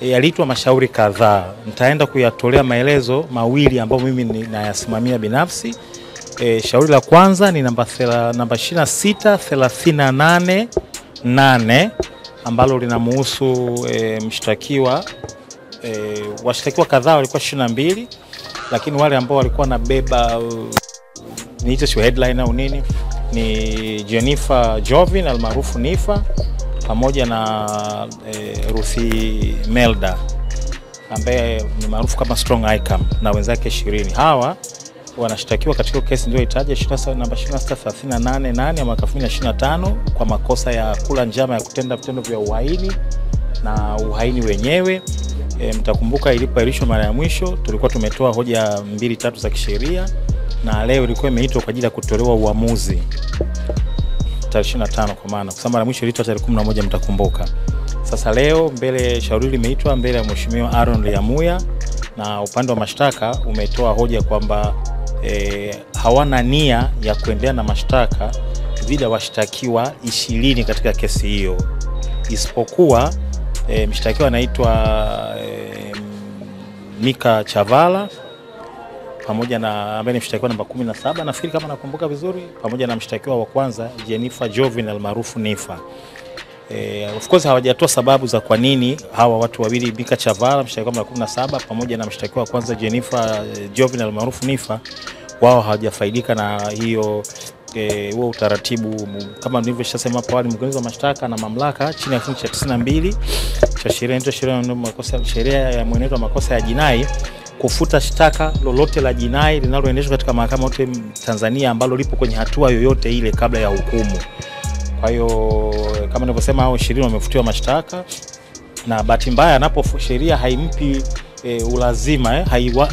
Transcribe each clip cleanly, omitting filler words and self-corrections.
yaliitwa mashauri kadhaa. Nitaenda kuyatolea maelezo mawili ambayo mimi ninayasimamia binafsi. Shauri la kwanza ni namba 26388 ambalo linamhusu mshtakiwa. Washtakiwa kadhaa walikuwa 22, lakini wale ambao walikuwa nabeba niite sio headline au nini ni Jennifer Jovin almaarufu Nifa pamoja na Ruthi Melda ambaye ni maarufu kama Strong Icam na wenzake 20. Hawa wanashtakiwa katika kesi ndio itaja namba 26388 ya mwaka 2025 kwa makosa ya kula njama ya kutenda vitendo vya uhaini na uhaini wenyewe. Mtakumbuka ilipoahirishwa mara ya mwisho tulikuwa tumetoa hoja 2-3 za kisheria na leo ilikuwa imeitwa kwa ajili ya kutolewa uamuzi tarehe 25 kwa maana kwa sababu mara mwisho ilitwa tarehe 11 mtakumbuka. Sasa leo mbele shauri limeitwa mbele ya Mheshimiwa Aaron Lyamuya na upande wa mashtaka umetoa hoja kwamba hawana nia ya kuendelea na mashtaka dhidi ya washtakiwa 20 katika kesi hiyo, isipokuwa mshtakiwa anaitwa Mika Chavala pamoja na ambaye ni mshtakiwa namba 17 nafikiri kama nakumbuka vizuri, pamoja na mshtakiwa wa kwanza Jennifer Jovin almaarufu Nifa. Of course hawajatoa sababu za kwa nini hawa watu wawili Mika Chavala mshtakiwa namba 17 pamoja na mshtakiwa wa kwanza Jennifer Jovin almaarufu Nifa wao hawajafaidika na hiyo huo utaratibu. Kama nilivyosema hapo awali, mkurugenzi wa mashtaka na mamlaka chini ya kifungu cha 92 cha sheria ya mwenendo wa makosa ya jinai kufuta shtaka lolote la jinai linaloendeshwa katika mahakama yote Tanzania ambalo lipo kwenye hatua yoyote ile kabla ya hukumu. Kwa hiyo kama nilivyosema hao 20 wamefutiwa mashtaka, na bahati mbaya anapo sheria haimpi ulazima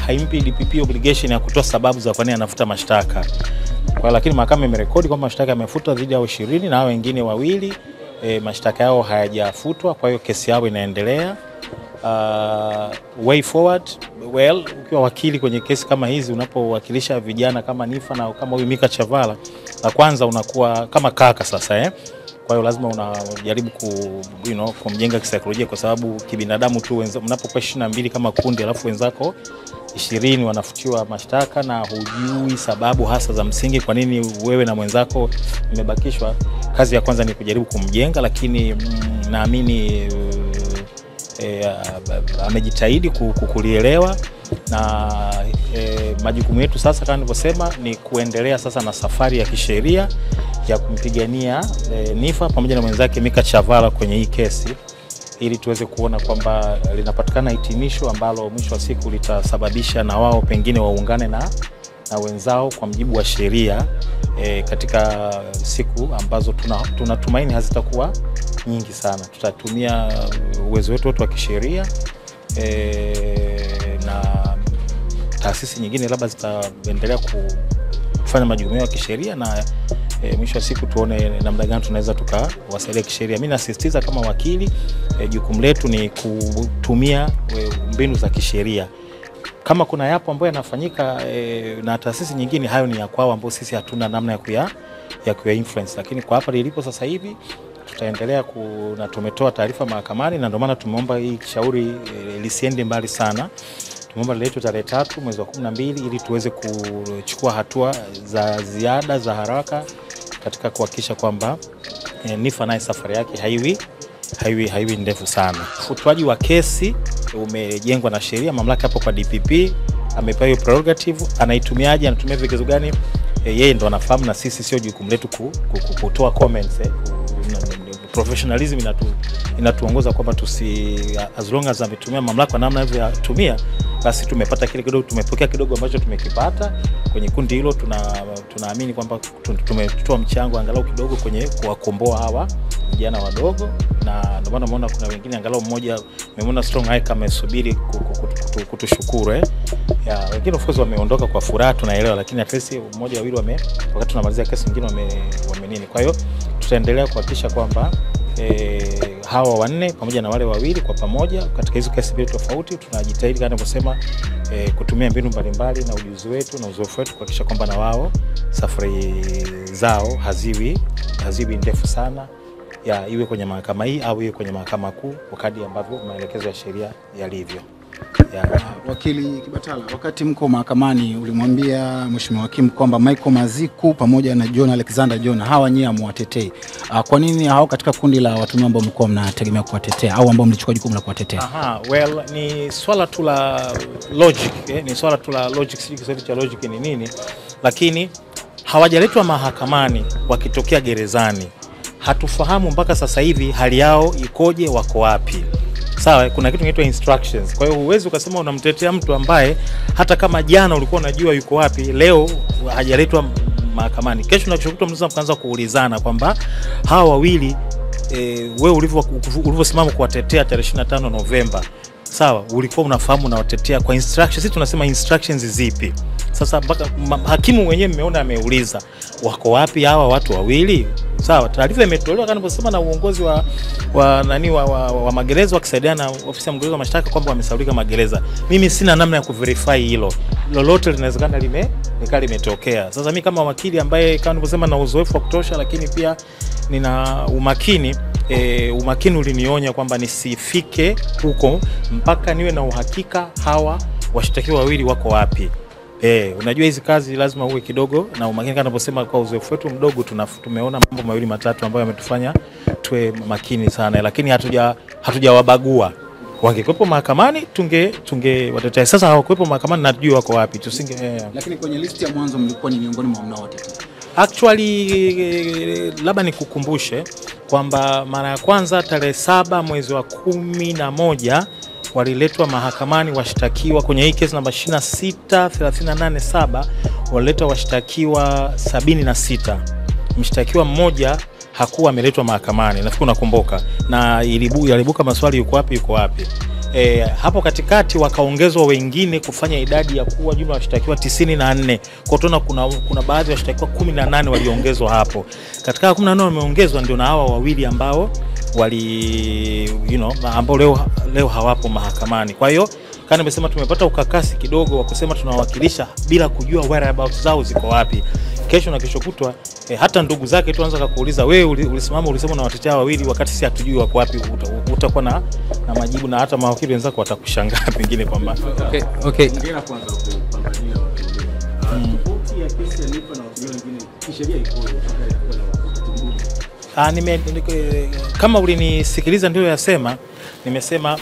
haimpi DPP obligation ya kutoa sababu za kwa nini anafuta mashtaka. Kwa lakini mahakama imerekodi kwamba mashtaka yamefutwa dhidi ya 20 na hao wengine wawili mashtaka yao hayajafutwa, kwa hiyo kesi yao inaendelea. Way forward, well, ukiwa wakili kwenye kesi kama hizi, unapowakilisha vijana kama Nifa na kama huyu Mika Chavala, la kwanza unakuwa kama kaka sasa Kwa hiyo lazima unajaribu kumjenga kisaikolojia, kwa sababu kibinadamu tu mnapokuwa 22 kama kundi alafu wenzako 20 wanafutiwa mashtaka na hujui sababu hasa za msingi kwa nini wewe na mwenzako mmebakishwa. Kazi ya kwanza ni kujaribu kumjenga, lakini naamini amejitahidi kukulielewa, na majukumu yetu sasa kama nilivyosema ni kuendelea sasa na safari ya kisheria ya kumpigania Nifa pamoja na mwenzake Mika Chavala kwenye hii kesi, ili tuweze kuona kwamba linapatikana hitimisho ambalo mwisho wa siku litasababisha na wao pengine waungane na wenzao kwa mjibu wa sheria katika siku ambazo tunatumaini hazitakuwa nyingi sana. Tutatumia uwezo wetu wote wa kisheria na taasisi nyingine labda zitaendelea kufanya majukumu ya kisheria, na mwisho wa siku tuone namna gani tunaweza tukawasaidia kisheria. Mimi nasisitiza kama wakili jukumu letu ni kutumia mbinu za kisheria. Kama kuna yapo ambayo yanafanyika na taasisi nyingine, hayo ni ya kwao ambao sisi hatuna namna ya kuya influence, lakini kwa hapa lilipo sasa hivi tutaendelea na tumetoa taarifa mahakamani, na ndio maana tumeomba hii shauri lisiende mbali sana. Tumeomba liletwe tarehe 3 mwezi wa 12 ili tuweze kuchukua hatua za ziada za haraka katika kuhakikisha kwamba Nifa naye safari yake haiwi ndefu sana. Ufuatwaji wa kesi umejengwa na sheria, mamlaka hapo kwa DPP amepewa hiyo prerogative. Anaitumiaje, anatumia vigezo gani, yeye ndo anafahamu, na sisi sio jukumu letu kutoa comments. Professionalism inatuongoza kwamba as long as ametumia mamlaka namna anavyotumia, basi tumepata kile kidogo, tumepokea kidogo ambacho tumekipata kwenye kundi hilo. Tunaamini kwamba tumetoa mchango angalau kidogo kwenye kuwakomboa hawa vijana wadogo, na ndio maana umeona kuna wengine angalau mmoja nimeona Strong Icam amesubiri kutushukuru wengine of course wameondoka kwa furaha, tunaelewa, lakini at least mmoja wawili wakati tunamalizia kesi nyingine wame nini. Kwa hiyo tutaendelea kuhakikisha kwamba hawa wanne pamoja na wale wawili kwa pamoja katika hizo kesi mbili tofauti tunajitahidi kama kusema kutumia mbinu mbalimbali na ujuzi wetu na uzoefu wetu kuhakikisha kwamba na wao safari zao haziwi ndefu sana, iwe kwenye mahakama hii au iwe kwenye mahakama kuu kwa kadri ambavyo maelekezo ya sheria yalivyo. Wakili Kibatala, wakati mko mahakamani ulimwambia Mheshimiwa Hakimu kwamba Michael Maziku pamoja na John Alexander John hawa nyie muwatetei. Kwa nini hao katika kundi la watuhumiwa ambao mlikuwa mnategemea kuwatetea au ambao mlichukua jukumu la kuwatetea? Well, ni swala tu la logic, ni swala tu la logic, sijui Kiswahili cha logic ni nini, lakini hawajaletwa mahakamani wakitokea gerezani. Hatufahamu mpaka sasa hivi hali yao ikoje, wako wapi. Sawa, kuna kitu kinaitwa instructions. Kwa hiyo huwezi ukasema unamtetea mtu ambaye hata kama jana ulikuwa unajua yuko wapi, leo hajaletwa mahakamani. Kesho unachokuta mnaweza kuanza kuulizana kwamba hawa wawili wewe ulivyosimama kuwatetea tarehe 25 Novemba, sawa, ulikuwa unafahamu na watetea kwa instructions. Sisi tunasema instructions zipi? Sasa mpaka hakimu mwenyewe mmeona ameuliza wako wapi hawa watu wawili. Sawa, taarifa imetolewa kama nilivyosema na uongozi wa magereza wakisaidiana na ofisi ya mkurugenzi wa mashtaka kwamba wamesaulika magereza. Mimi sina namna ya kuverify hilo. Lolote linawezekana limetokea. Sasa mimi kama wakili ambaye kama nilivyosema na uzoefu wa kutosha, lakini pia nina umakini ulinionya kwamba nisifike huko mpaka niwe na uhakika hawa washtakiwa wawili wako wapi. Unajua hizi kazi lazima uwe kidogo na umakini. Kama ninaposema kwa uzoefu wetu mdogo tumeona mambo mawili matatu ambayo yametufanya tuwe makini sana, lakini hatujawabagua. Wangekuwepo mahakamani tunge watetea. Sasa hawakuwepo mahakamani na tujue wako wapi, Lakini kwenye listi ya mwanzo mlikuwa ni miongoni mwa mnaowatetea. Actually labda nikukumbushe kwamba mara ya kwanza tarehe 7 mwezi wa 11 waliletwa mahakamani washtakiwa kwenye hii kesi namba 26387, waliletwa washtakiwa 76. Mshtakiwa mmoja hakuwa ameletwa mahakamani, nafikiri unakumbuka, na yalibuka maswali yuko wapi. Hapo katikati wakaongezwa wengine kufanya idadi ya kuwa jumla washtakiwa 94. Kwa tunaona kuna baadhi ya washtakiwa 18 waliongezwa hapo. Katika 18 wameongezwa ndio na hawa wawili ambao ambao leo hawapo mahakamani. Kwa hiyo kama nimesema tumepata ukakasi kidogo wa kusema tunawakilisha bila kujua whereabouts zao ziko wapi. Kesho na kesho kutwa hata ndugu zake tuanza kukuuliza wewe ulisema na watetea wawili wakati sisi hatujui wako wapi, utakuwa na majibu na hata mawakili wenzako watakushangaa pengine kwamba okay. Ngera kwanza kupambania tofauti ya kesi ya Niffer na watu wengine kisheria iko kama ulinisikiliza ndio yasema, nimesema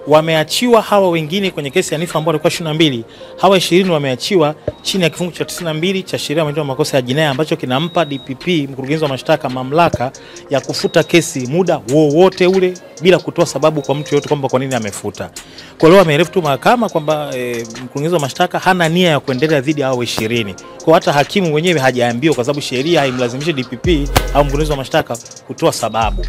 wameachiwa hawa wengine kwenye kesi ya Niffer ambao walikuwa 22. Hawa 20 wameachiwa chini ya kifungu cha 92 cha sheria ya makosa ya jinai ambacho kinampa DPP, mkurugenzi wa mashtaka, mamlaka ya kufuta kesi muda wowote ule bila kutoa sababu kwa mtu yote kwamba kwa nini amefuta. Kwa leo amearifu tu mahakama kwamba mkurugenzi wa mashtaka hana nia ya kuendelea dhidi ya hao 20. Kwa hata hakimu mwenyewe hajaambiwa kwa sababu sheria haimlazimishi DPP au mkurugenzi wa mashtaka kutoa sababu.